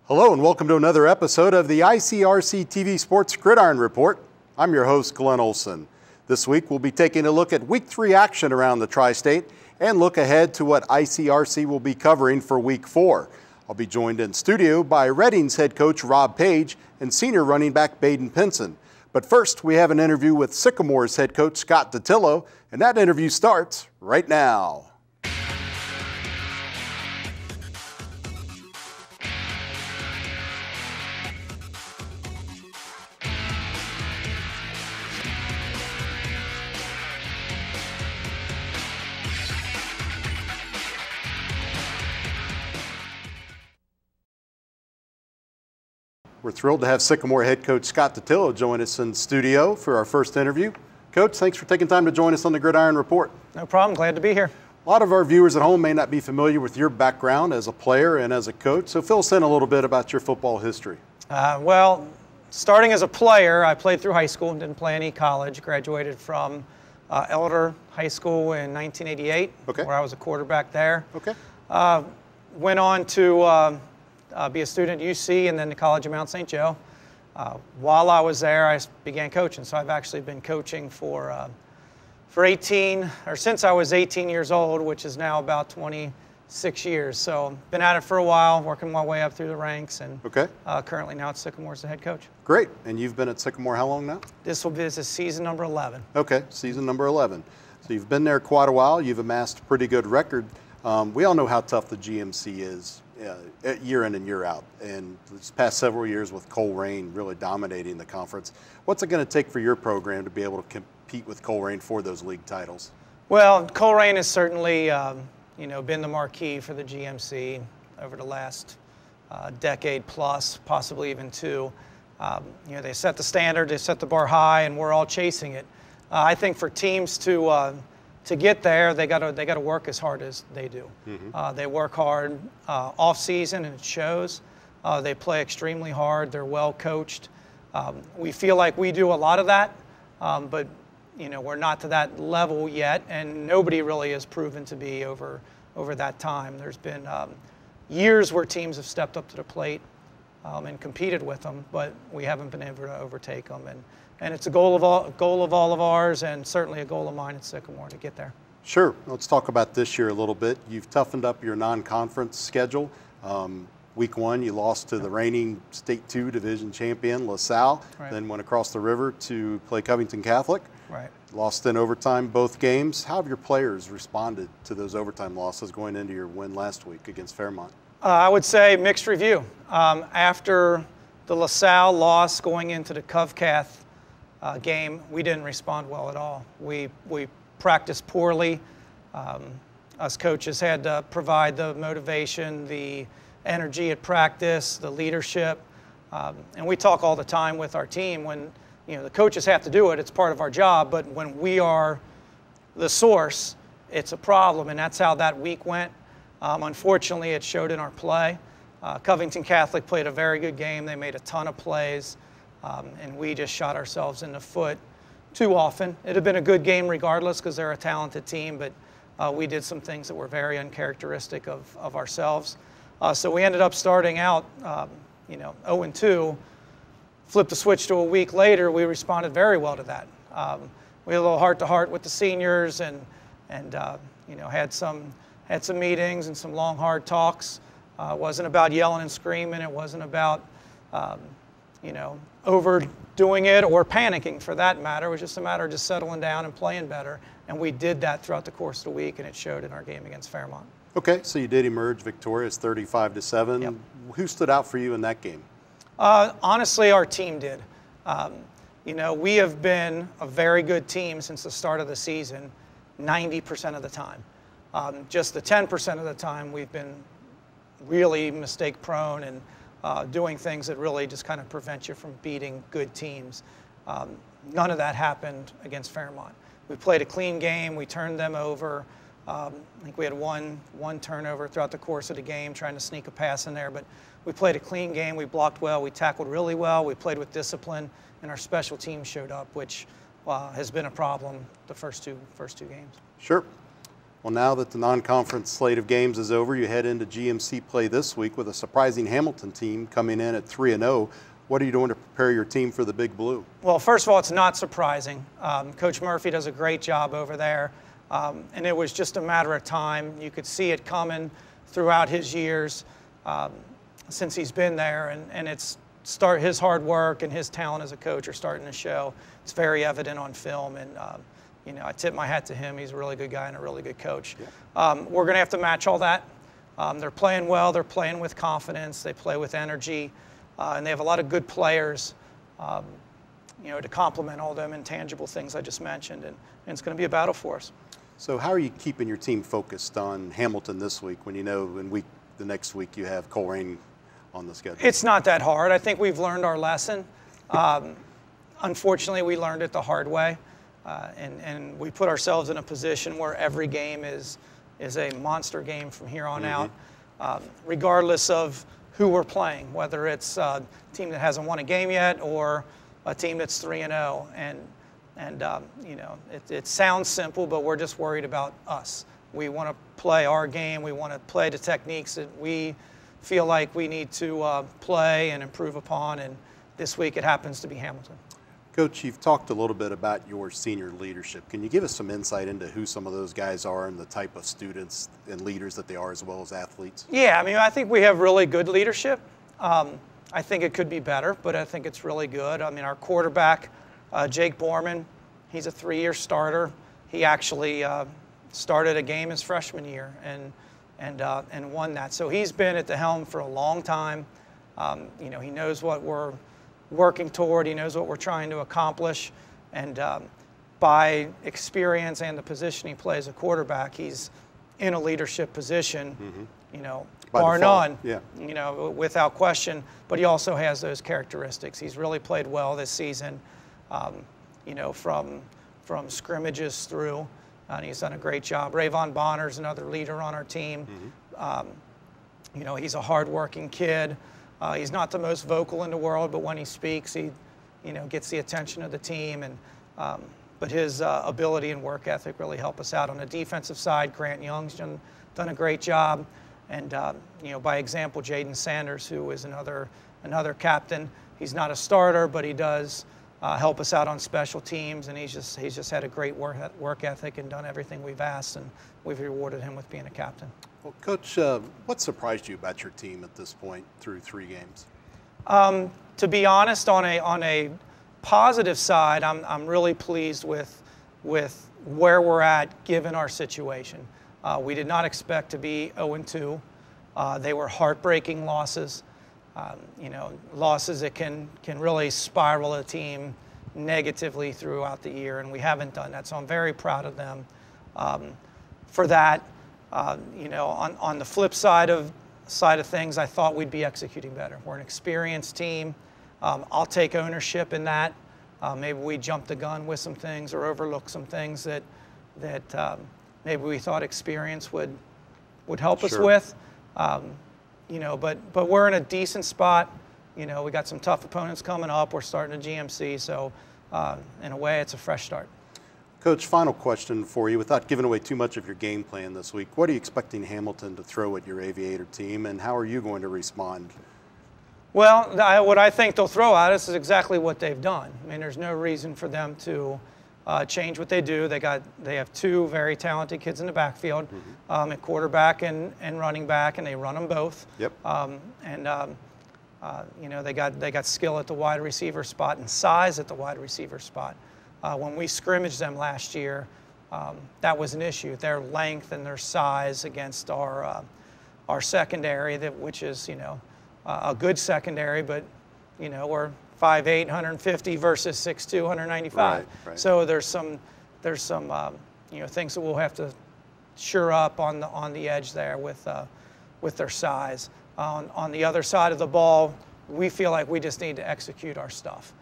Hello and welcome to another episode of the ICRC-TV Sports Gridiron Report. I'm your host, Glenn Olson. This week we'll be taking a look at Week 3 action around the Tri-State and look ahead to what ICRC will be covering for Week 4. I'll be joined in studio by Reading's head coach Rob Page and senior running back Baden Pinson. But first we have an interview with Sycamore's head coach Scott Dattillo, and that interview starts right now. We're thrilled to have Sycamore head coach Scott Dattillo join us in studio for our first interview. Coach, thanks for taking time to join us on the Gridiron Report. No problem. Glad to be here. A lot of our viewers at home may not be familiar with your background as a player and as a coach, so fill us in a little bit about your football history. Well, starting as a player, I played through high school and didn't play any college. Graduated from Elder High School in 1988, where I was a quarterback there. Went on to be a student at UC and then the College of Mount St. Joe. While I was there, I began coaching. So I've actually been coaching for 18, or since I was 18 years old, which is now about 26 years. So been at it for a while, working my way up through the ranks, and currently now at Sycamore as the head coach. Great. And you've been at Sycamore how long now? This is season number 11. Okay, season number 11. So you've been there quite a while. You've amassed a pretty good record. We all know how tough the GMC is year in and year out. And this past several years with Colerain really dominating the conference, what's it going to take for your program to be able to compete with Colerain for those league titles? Well, Colerain has certainly been the marquee for the GMC over the last decade plus, possibly even two. They set the standard, they set the bar high, and we're all chasing it. I think for teams to get there, they got to work as hard as they do. They work hard off season, and it shows. They play extremely hard. They're well coached. We feel like we do a lot of that, but we're not to that level yet, and nobody really has proven to be over that time. There's been years where teams have stepped up to the plate and competed with them, but we haven't been able to overtake them. And it's a goal of all of ours, and certainly a goal of mine at Sycamore to get there. Sure. Let's talk about this year a little bit. You've toughened up your non-conference schedule. Week 1, you lost to the reigning State 2 division champion, LaSalle, then went across the river to play Covington Catholic. Lost in overtime both games. How have your players responded to those overtime losses going into your win last week against Fairmont? I would say mixed review. After the LaSalle loss going into the CovCath game, we didn't respond well at all. We practiced poorly. Us coaches had to provide the motivation, the energy at practice, the leadership, and we talk all the time with our team. When the coaches have to do it, it's part of our job, but when we are the source, it's a problem, and that's how that week went. Unfortunately, it showed in our play. Covington Catholic played a very good game. They made a ton of plays. And we just shot ourselves in the foot too often. It had been a good game regardless because they're a talented team, but we did some things that were very uncharacteristic of ourselves. So we ended up starting out 0-2, flipped the switch to a week later. We responded very well to that. We had a little heart-to-heart with the seniors and had some meetings and some long, hard talks. It wasn't about yelling and screaming. It wasn't about overdoing it or panicking for that matter. It was just a matter of just settling down and playing better. And we did that throughout the course of the week, and it showed in our game against Fairmont. Okay, so you did emerge victorious 35-7. Yep. Who stood out for you in that game? Honestly, our team did. We have been a very good team since the start of the season, 90% of the time. Just the 10% of the time we've been really mistake prone and doing things that really just kind of prevent you from beating good teams. None of that happened against Fairmont. We played a clean game. We turned them over. I think we had one turnover throughout the course of the game, trying to sneak a pass in there. But we played a clean game. We blocked well. We tackled really well. We played with discipline, and our special teams showed up, which has been a problem the first two games. Sure. Well, now that the non-conference slate of games is over, you head into GMC play this week with a surprising Hamilton team coming in at 3-0. What are you doing to prepare your team for the Big Blue? Well, first of all, it's not surprising. Coach Murphy does a great job over there, and it was just a matter of time. You could see it coming throughout his years since he's been there, and his hard work and his talent as a coach are starting to show. It's very evident on film, and I tip my hat to him. He's a really good guy and a really good coach. Yeah. We're going to have to match all that. They're playing well. They're playing with confidence. They play with energy. And they have a lot of good players, to complement all them intangible things I just mentioned. And it's going to be a battle for us. So how are you keeping your team focused on Hamilton this week when you know the next week you have Coleraine on the schedule? It's not that hard. I think we've learned our lesson. Unfortunately, we learned it the hard way. And we put ourselves in a position where every game is a monster game from here on out, regardless of who we're playing, whether it's a team that hasn't won a game yet or a team that's 3-0. It sounds simple, but we're just worried about us. We want to play our game. We want to play the techniques that we feel like we need to play and improve upon. And this week it happens to be Hamilton. Coach, you've talked a little bit about your senior leadership. Can you give us some insight into who some of those guys are and the type of students and leaders that they are as well as athletes? Yeah, I think we have really good leadership. I think it could be better, but I think it's really good. Our quarterback, Jake Borman, he's a 3-year starter. He actually started a game his freshman year and won that. So he's been at the helm for a long time. He knows what we're working toward. He knows what we're trying to accomplish, and by experience and the position he plays a quarterback, he's in a leadership position, bar none, without question. But he also has those characteristics. He's really played well this season, from scrimmages through, and he's done a great job. Rayvon Bonner's another leader on our team. He's a hard-working kid. He's not the most vocal in the world, but when he speaks, he, gets the attention of the team. But his ability and work ethic really help us out. On the defensive side, Grant Young's done a great job. And, by example, Jaden Sanders, who is another captain. He's not a starter, but he does help us out on special teams. And he's just had a great work ethic and done everything we've asked. And we've rewarded him with being a captain. Well, Coach, what surprised you about your team at this point through 3 games? To be honest, on a positive side, I'm really pleased with where we're at given our situation. We did not expect to be 0-2. They were heartbreaking losses. Losses that can really spiral a team negatively throughout the year, and we haven't done that. So I'm very proud of them for that. On the flip side of things, I thought we'd be executing better. We're an experienced team. I'll take ownership in that. Maybe we jumped the gun with some things or overlooked some things that maybe we thought experience would help us with. But we're in a decent spot. We got some tough opponents coming up. We're starting a GMC, so in a way, it's a fresh start. Coach, final question for you. Without giving away too much of your game plan this week, what are you expecting Hamilton to throw at your Aviator team, and how are you going to respond? Well, what I think they'll throw at us is exactly what they've done. There's no reason for them to change what they do. They have 2 very talented kids in the backfield, at quarterback and running back, and they run them both. Yep. They got skill at the wide receiver spot and size at the wide receiver spot. When we scrimmaged them last year, that was an issue. Their length and their size against our secondary, which is a good secondary, but we're 5'8", 150 versus 6'2", 195. Right. So there's some things that we'll have to shore up on the edge there with their size. On the other side of the ball, we feel like we just need to execute our stuff.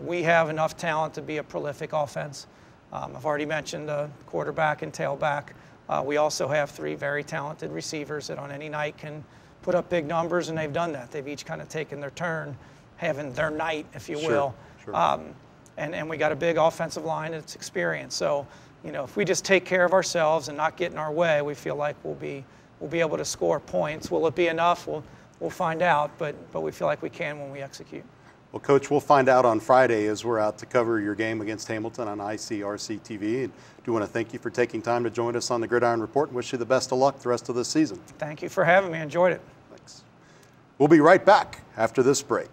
We have enough talent to be a prolific offense. I've already mentioned the quarterback and tailback. We also have 3 very talented receivers that on any night can put up big numbers, and they've done that. They've each kind of taken their turn, having their night, if you will. Sure. And we got a big offensive line that's experienced. So you know, if we just take care of ourselves and not get in our way, we feel like we'll be able to score points. Will it be enough? We'll find out, but we feel like we can when we execute. Well, Coach, we'll find out on Friday as we're out to cover your game against Hamilton on ICRC-TV. And do want to thank you for taking time to join us on the Gridiron Report and wish you the best of luck the rest of the season. Thank you for having me. Enjoyed it. Thanks. We'll be right back after this break.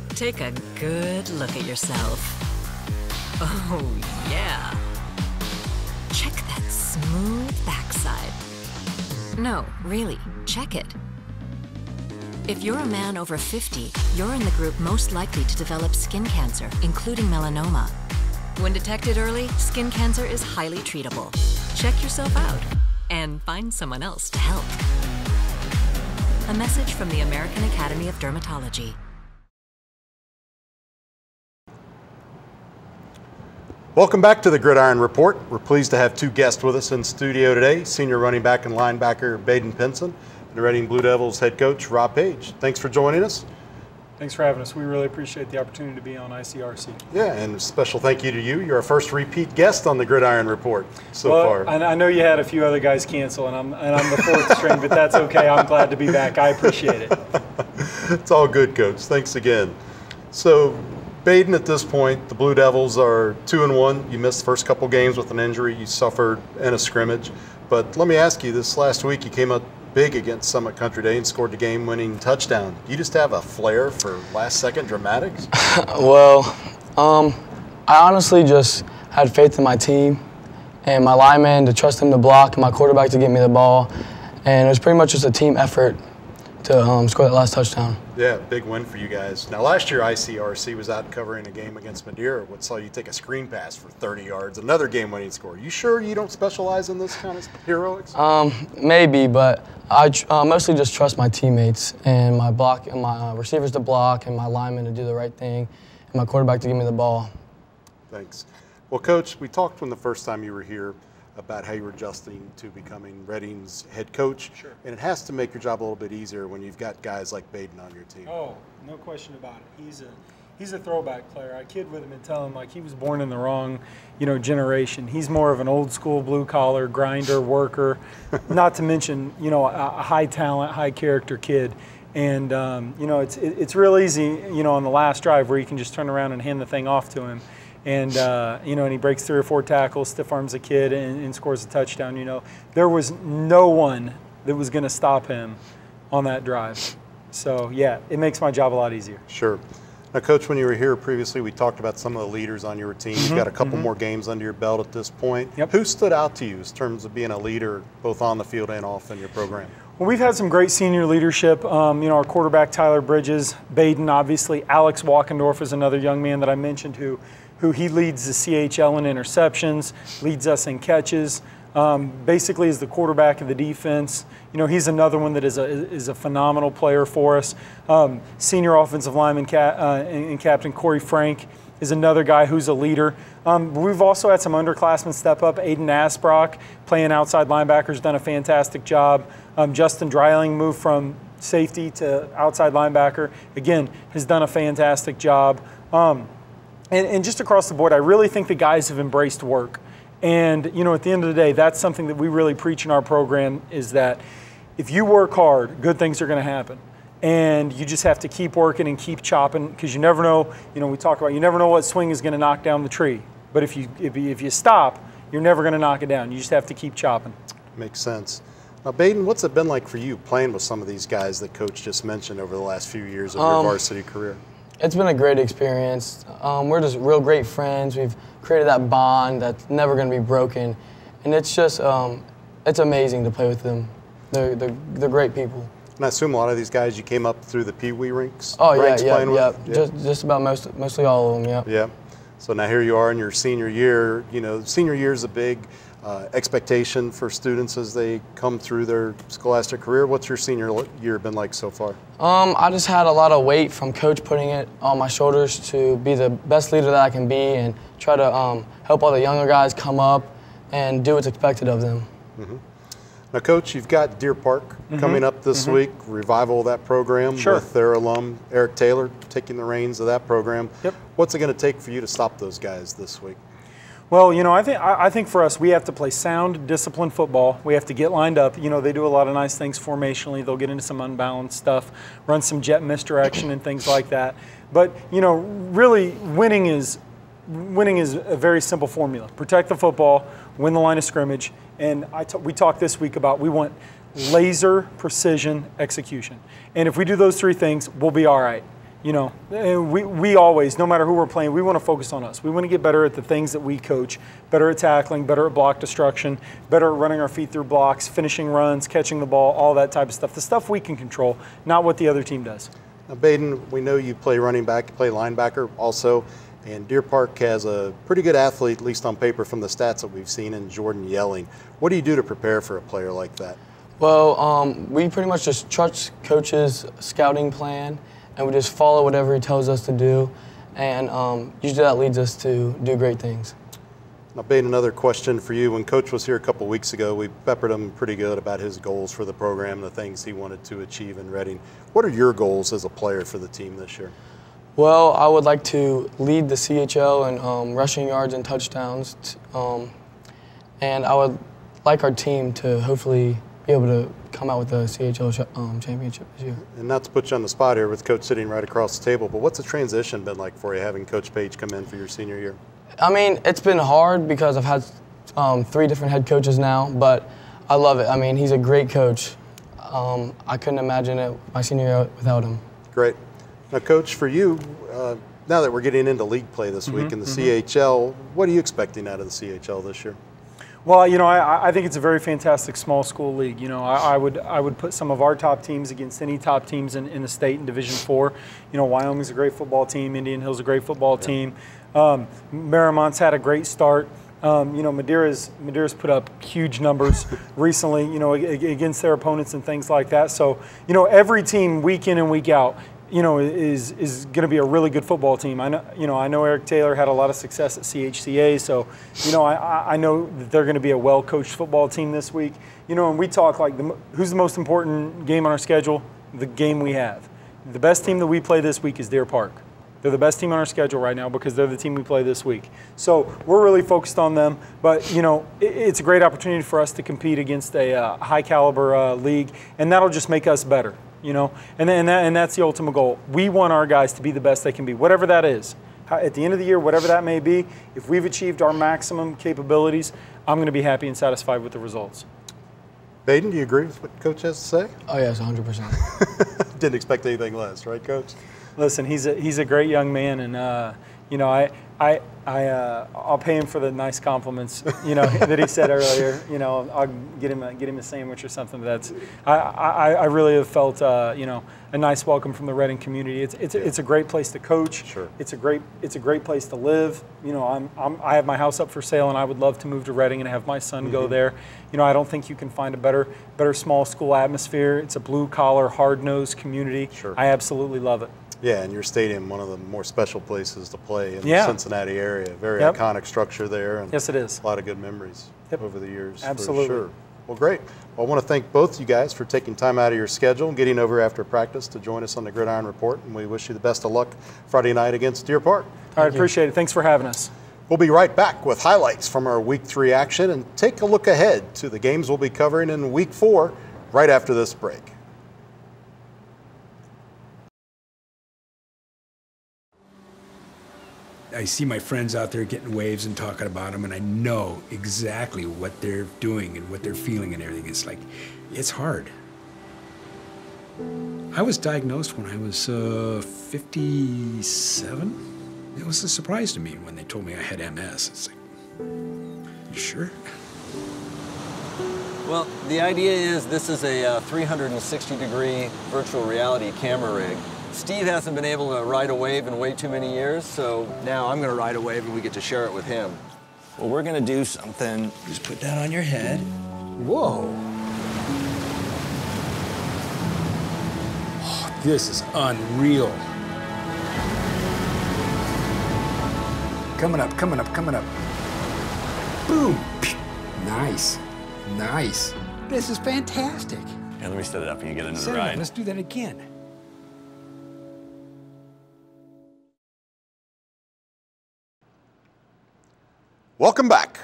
Take a good look at yourself. Oh, yeah. Check that smooth backside. No, really, check it. If you're a man over 50, you're in the group most likely to develop skin cancer, including melanoma. When detected early, skin cancer is highly treatable. Check yourself out and find someone else to help. A message from the American Academy of Dermatology. Welcome back to the Gridiron Report. We're pleased to have two guests with us in studio today, senior running back and linebacker Baden Pinson, and the Reading Blue Devils head coach Rob Page. Thanks for joining us. Thanks for having us. We really appreciate the opportunity to be on ICRC. Yeah, and a special thank you to you. You're our first repeat guest on the Gridiron Report so far. I know you had a few other guys cancel, and I'm the fourth string, but that's okay. I'm glad to be back. I appreciate it. It's all good, Coach. Thanks again. So, Baden, at this point, the Blue Devils are 2-1. You missed the first couple games with an injury you suffered in a scrimmage. But let me ask you, this last week you came up big against Summit Country Day and scored the game-winning touchdown. Do you just have a flair for last-second dramatics? Well, I honestly just had faith in my team and my lineman to trust him to block and my quarterback to get me the ball. And it was pretty much just a team effort to score that last touchdown. Yeah, big win for you guys. Now, last year ICRC was out covering a game against Madeira. What saw you take a screen pass for 30 yards, another game-winning score. You sure you don't specialize in this kind of heroics? Maybe, but I mostly just trust my teammates and my receivers to block and my linemen to do the right thing and my quarterback to give me the ball. Thanks. Well, Coach, we talked when the first time you were here about how you were adjusting to becoming Reading's head coach. Sure. And it has to make your job a little bit easier when you've got guys like Baden on your team. Oh, no question about it. He's a throwback player. I kid with him and tell him like he was born in the wrong, generation. He's more of an old school blue collar grinder worker, not to mention a high talent, high character kid. And it's real easy on the last drive where you can just turn around and hand the thing off to him. And and he breaks 3 or 4 tackles, stiff arms a kid, and scores a touchdown. There was no one that was going to stop him on that drive. So yeah, it makes my job a lot easier. Sure. Now, Coach, when you were here previously, we talked about some of the leaders on your team. You've got a couple more games under your belt at this point. Yep. Who stood out to you in terms of being a leader, both on the field and off in your program? Well, we've had some great senior leadership. Our quarterback Tyler Bridges, Baden, obviously. Alex Walkendorf is another young man that I mentioned who he leads the CHL in interceptions, leads us in catches, basically is the quarterback of the defense. He's another one that is a phenomenal player for us. Senior offensive lineman and captain Corey Frank is another guy who's a leader. We've also had some underclassmen step up. Aiden Asbrock, playing outside linebacker, has done a fantastic job. Justin Dreiling moved from safety to outside linebacker. Again, has done a fantastic job. And just across the board, I really think the guys have embraced work. And, at the end of the day, that's something that we really preach in our program, is that if you work hard, good things are going to happen. And you just have to keep working and keep chopping, because you never know, we talk about you never know what swing is going to knock down the tree. But if you stop, you're never going to knock it down. You just have to keep chopping. Makes sense. Now, Baden, what's it been like for you playing with some of these guys that Coach just mentioned over the last few years of your varsity career? It's been a great experience. We're just real great friends. We've created that bond that's never going to be broken. And it's just, it's amazing to play with them. They're great people. And I assume a lot of these guys you came up through the Pee Wee ranks? Oh, yeah. Just about mostly all of them, yeah. Yeah. So now here you are in your senior year. Senior year is a big expectation for students as they come through their scholastic career. What's your senior year been like so far? I just had a lot of weight from Coach putting it on my shoulders to be the best leader that I can be and try to help all the younger guys come up and do what's expected of them. Mm-hmm. Now, Coach, you've got Deer Park coming up this week, revival of that program with their alum, Eric Taylor, taking the reins of that program. Yep. What's it going to take for you to stop those guys this week? Well, you know, I think for us, we have to play sound, disciplined football. We have to get lined up. You know, they do a lot of nice things formationally. They'll get into some unbalanced stuff, run some jet misdirection and things like that. But, you know, really winning is a very simple formula. Protect the football, win the line of scrimmage, and we talked this week about we want laser precision execution. And if we do those three things, we'll be all right. You know, we always, no matter who we're playing, we want to focus on us. We want to get better at the things that we coach, better at tackling, better at block destruction, better at running our feet through blocks, finishing runs, catching the ball, all that type of stuff. The stuff we can control, not what the other team does. Now, Baden, we know you play running back, you play linebacker also, and Deer Park has a pretty good athlete, at least on paper from the stats that we've seen, in Jordan Yelling. What do you do to prepare for a player like that? Well, we pretty much just trust coach's scouting plan, and we just follow whatever he tells us to do, and usually that leads us to do great things. Now, Baden, another question for you. When Coach was here a couple weeks ago, we peppered him pretty good about his goals for the program, the things he wanted to achieve in Reading. What are your goals as a player for the team this year? Well, I would like to lead the CHL in rushing yards and touchdowns, and I would like our team to hopefully be able to come out with the CHL championship this year. And not to put you on the spot here with Coach sitting right across the table, but what's the transition been like for you having Coach Page come in for your senior year? I mean, it's been hard because I've had 3 different head coaches now, but I love it. I mean, he's a great coach. I couldn't imagine it my senior year without him. Great. Now, Coach, for you, now that we're getting into league play this week in the CHL, what are you expecting out of the CHL this year? Well, you know, I think it's a very fantastic small school league. You know, I would put some of our top teams against any top teams in the state in Division IV. You know, Wyoming's a great football team. Indian Hill's a great football team. Maramont's had a great start. You know, Madeira's put up huge numbers recently, you know, against their opponents and things like that. So, you know, every team week in and week out, you know, is going to be a really good football team. I know Eric Taylor had a lot of success at CHCA, so, you know, I know that they're going to be a well-coached football team this week. You know, and we talk like, who's the most important game on our schedule? The game we have. The best team that we play this week is Deer Park. They're the best team on our schedule right now because they're the team we play this week. So we're really focused on them. But, you know, it's a great opportunity for us to compete against a high-caliber league, and that'll just make us better. You know, and that's the ultimate goal. We want our guys to be the best they can be, whatever that is. At the end of the year, whatever that may be, if we've achieved our maximum capabilities, I'm going to be happy and satisfied with the results. Baden, do you agree with what Coach has to say? Oh, yes, 100%. Didn't expect anything less, right, Coach? Listen, he's a great young man, and you know, I'll pay him for the nice compliments, you know, that he said earlier. You know, I'll get him a sandwich or something. That's I really have felt you know, a nice welcome from the Reading community. It's a great place to coach. Sure. It's a great place to live. You know, I have my house up for sale, and I would love to move to Reading and have my son go there. You know, I don't think you can find a better small school atmosphere. It's a blue collar, hard nosed community. Sure. I absolutely love it. Yeah, and your stadium, one of the more special places to play in the Cincinnati area. Very iconic structure there. And yes, it is. A lot of good memories over the years. Absolutely. For sure. Well, great. Well, I want to thank both you guys for taking time out of your schedule and getting over after practice to join us on the Gridiron Report. And we wish you the best of luck Friday night against Deer Park. All right, appreciate it. Thanks for having us. We'll be right back with highlights from our Week 3 action and take a look ahead to the games we'll be covering in Week 4 right after this break. I see my friends out there getting waves and talking about them, and I know exactly what they're doing and what they're feeling and everything. It's like, it's hard. I was diagnosed when I was 57. It was a surprise to me when they told me I had MS. It's like, you sure? Well, the idea is this is a 360-degree virtual reality camera rig. Steve hasn't been able to ride a wave in way too many years, so now I'm going to ride a wave and we get to share it with him. Well, we're going to do something. Just put that on your head. Whoa. Oh, this is unreal. Coming up, coming up, coming up. Boom. Nice. Nice. This is fantastic. Yeah, let me set it up and you get into Set the it ride. up. Let's do that again. Welcome back.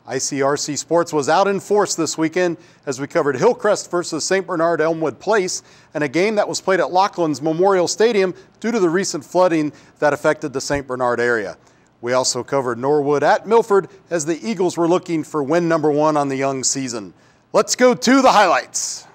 ICRC Sports was out in force this weekend as we covered Hillcrest versus St. Bernard Elmwood Place and a game that was played at Laughlin's Memorial Stadium due to the recent flooding that affected the St. Bernard area. We also covered Norwood at Milford as the Eagles were looking for win number 1 on the young season. Let's go to the highlights.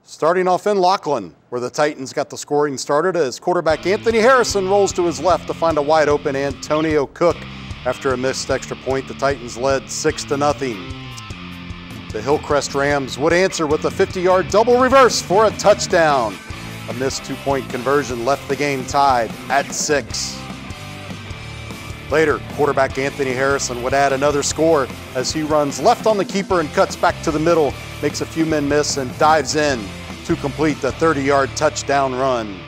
Starting off in Laughlin, where the Titans got the scoring started as quarterback Anthony Harrison rolls to his left to find a wide open Antonio Cook. After a missed extra point, the Titans led 6-0. The Hillcrest Rams would answer with a 50-yard double reverse for a touchdown. A missed 2-point conversion left the game tied at 6. Later, quarterback Anthony Harrison would add another score as he runs left on the keeper and cuts back to the middle, makes a few men miss and dives in to complete the 30-yard touchdown run.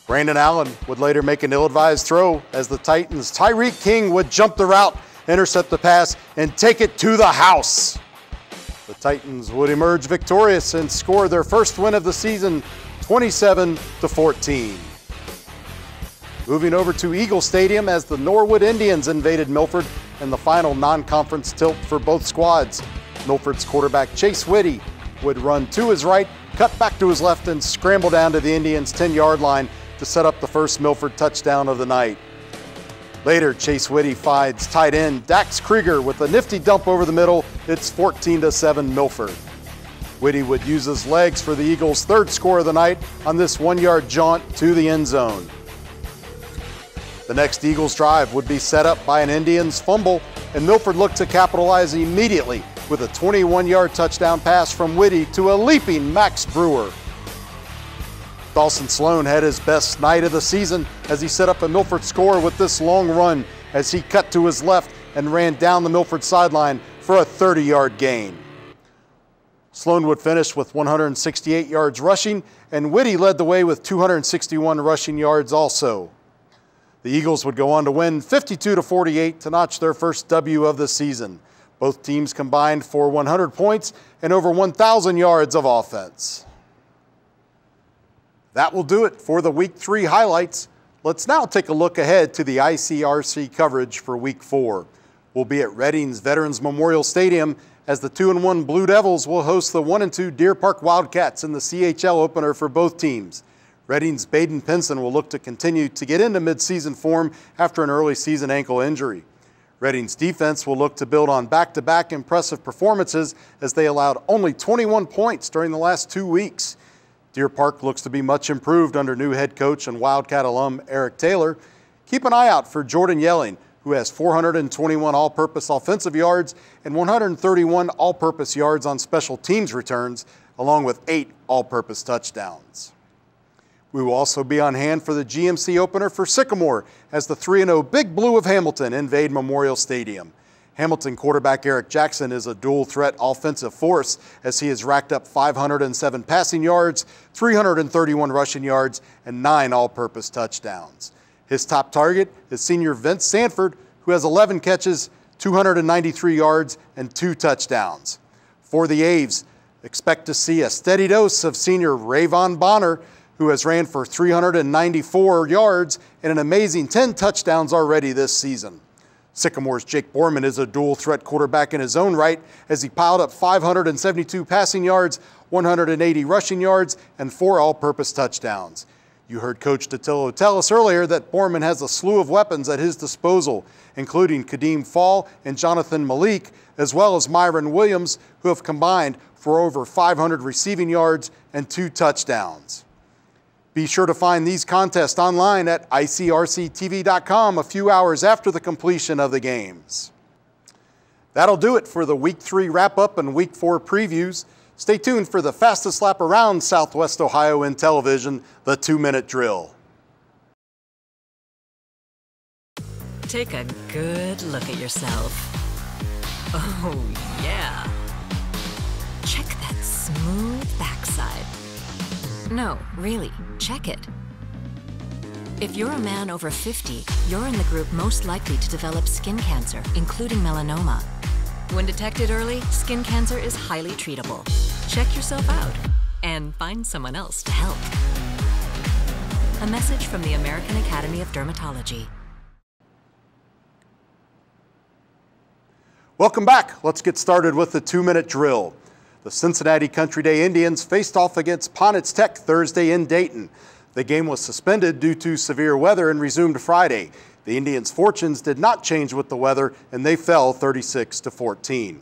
Brandon Allen would later make an ill-advised throw as the Titans' Tyreek King would jump the route, intercept the pass, and take it to the house. The Titans would emerge victorious and score their first win of the season, 27-14. Moving over to Eagle Stadium as the Norwood Indians invaded Milford in the final non-conference tilt for both squads. Milford's quarterback Chase Whitty would run to his right, cut back to his left, and scramble down to the Indians' 10-yard line to set up the first Milford touchdown of the night. Later, Chase Whitty finds tight end Dax Krieger with a nifty dump over the middle. It's 14-7 Milford. Whitty would use his legs for the Eagles' third score of the night on this 1-yard jaunt to the end zone. The next Eagles drive would be set up by an Indians fumble, and Milford looked to capitalize immediately with a 21-yard touchdown pass from Whitty to a leaping Max Brewer. Dawson Sloan had his best night of the season as he set up a Milford score with this long run as he cut to his left and ran down the Milford sideline for a 30-yard gain. Sloan would finish with 168 yards rushing, and Whitty led the way with 261 rushing yards also. The Eagles would go on to win 52-48 to notch their first W of the season. Both teams combined for 100 points and over 1,000 yards of offense. That will do it for the Week 3 highlights. Let's now take a look ahead to the ICRC coverage for Week 4. We'll be at Reading's Veterans Memorial Stadium as the 2-1 Blue Devils will host the 1-2 Deer Park Wildcats in the CHL opener for both teams. Reading's Baden Pinson will look to continue to get into midseason form after an early season ankle injury. Reading's defense will look to build on back-to-back impressive performances as they allowed only 21 points during the last 2 weeks. Deer Park looks to be much improved under new head coach and Wildcat alum Eric Taylor. Keep an eye out for Jordan Yelling, who has 421 all-purpose offensive yards and 131 all-purpose yards on special teams returns, along with 8 all-purpose touchdowns. We will also be on hand for the GMC opener for Sycamore as the 3-0 Big Blue of Hamilton invade Memorial Stadium. Hamilton quarterback Eric Jackson is a dual-threat offensive force as he has racked up 507 passing yards, 331 rushing yards, and 9 all-purpose touchdowns. His top target is senior Vince Sanford, who has 11 catches, 293 yards, and 2 touchdowns. For the Aves, expect to see a steady dose of senior Rayvon Bonner, who has ran for 394 yards and an amazing 10 touchdowns already this season. Sycamore's Jake Borman is a dual-threat quarterback in his own right as he piled up 572 passing yards, 180 rushing yards, and 4 all-purpose touchdowns. You heard Coach Dattillo tell us earlier that Borman has a slew of weapons at his disposal, including Kadeem Fall and Jonathan Malik, as well as Myron Williams, who have combined for over 500 receiving yards and 2 touchdowns. Be sure to find these contests online at ICRC-TV.com a few hours after the completion of the games. That'll do it for the Week 3 wrap-up and Week 4 previews. Stay tuned for the fastest lap around Southwest Ohio in television, the 2-minute drill. Take a good look at yourself. Oh, yeah. Check that smooth backside. No, really, check it. If you're a man over 50, you're in the group most likely to develop skin cancer, including melanoma. When detected early, skin cancer is highly treatable. Check yourself out and find someone else to help. A message from the American Academy of Dermatology. Welcome back. Let's get started with the 2-minute drill. The Cincinnati Country Day Indians faced off against Ponitz Tech Thursday in Dayton. The game was suspended due to severe weather and resumed Friday. The Indians' fortunes did not change with the weather, and they fell 36-14.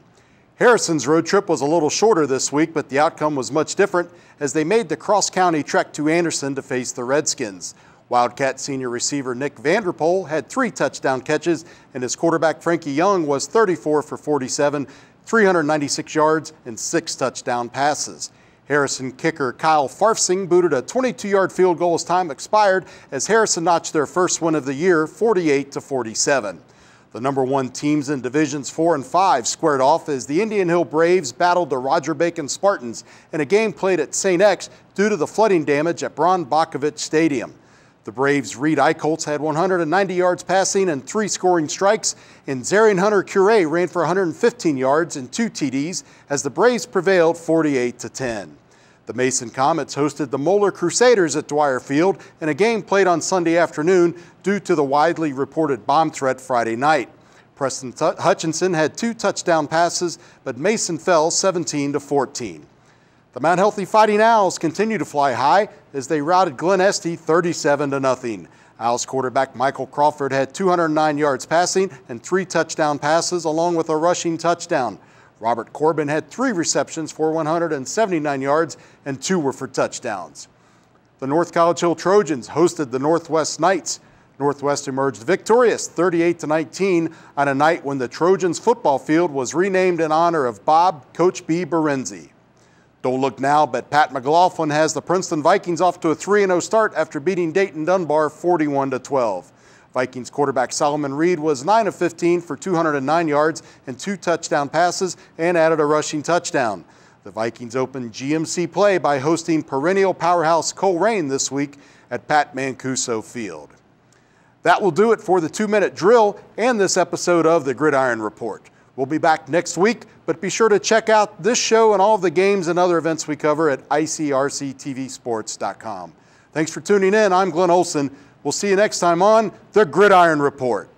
Harrison's road trip was a little shorter this week, but the outcome was much different as they made the cross-county trek to Anderson to face the Redskins. Wildcat senior receiver Nick Vanderpool had 3 touchdown catches, and his quarterback Frankie Young was 34 for 47, 396 yards, and 6 touchdown passes. Harrison kicker Kyle Farfsing booted a 22-yard field goal as time expired as Harrison notched their first win of the year, 48-47. The number 1 teams in Divisions 4 and 5 squared off as the Indian Hill Braves battled the Roger Bacon Spartans in a game played at St. X due to the flooding damage at Bron Bockovich Stadium. The Braves' Reed Eichholz had 190 yards passing and 3 scoring strikes, and Zarian Hunter Curé ran for 115 yards and 2 TDs as the Braves prevailed 48-10. The Mason Comets hosted the Moeller Crusaders at Dwyer Field in a game played on Sunday afternoon due to the widely reported bomb threat Friday night. Preston Hutchinson had 2 touchdown passes, but Mason fell 17-14. The Mount Healthy Fighting Owls continue to fly high as they routed Glen Estee 37-0. Owls quarterback Michael Crawford had 209 yards passing and 3 touchdown passes along with a rushing touchdown. Robert Corbin had 3 receptions for 179 yards and 2 were for touchdowns. The North College Hill Trojans hosted the Northwest Knights. Northwest emerged victorious 38-19 on a night when the Trojans football field was renamed in honor of Bob Coach B. Berenzi. Don't look now, but Pat McLaughlin has the Princeton Vikings off to a 3-0 start after beating Dayton Dunbar 41-12. Vikings quarterback Solomon Reed was 9 of 15 for 209 yards and 2 touchdown passes and added a rushing touchdown. The Vikings opened GMC play by hosting perennial powerhouse Coleraine this week at Pat Mancuso Field. That will do it for the 2-minute drill and this episode of the Gridiron Report. We'll be back next week, but be sure to check out this show and all of the games and other events we cover at ICRC-TV Sports.com. Thanks for tuning in. I'm Glenn Olson. We'll see you next time on the Gridiron Report.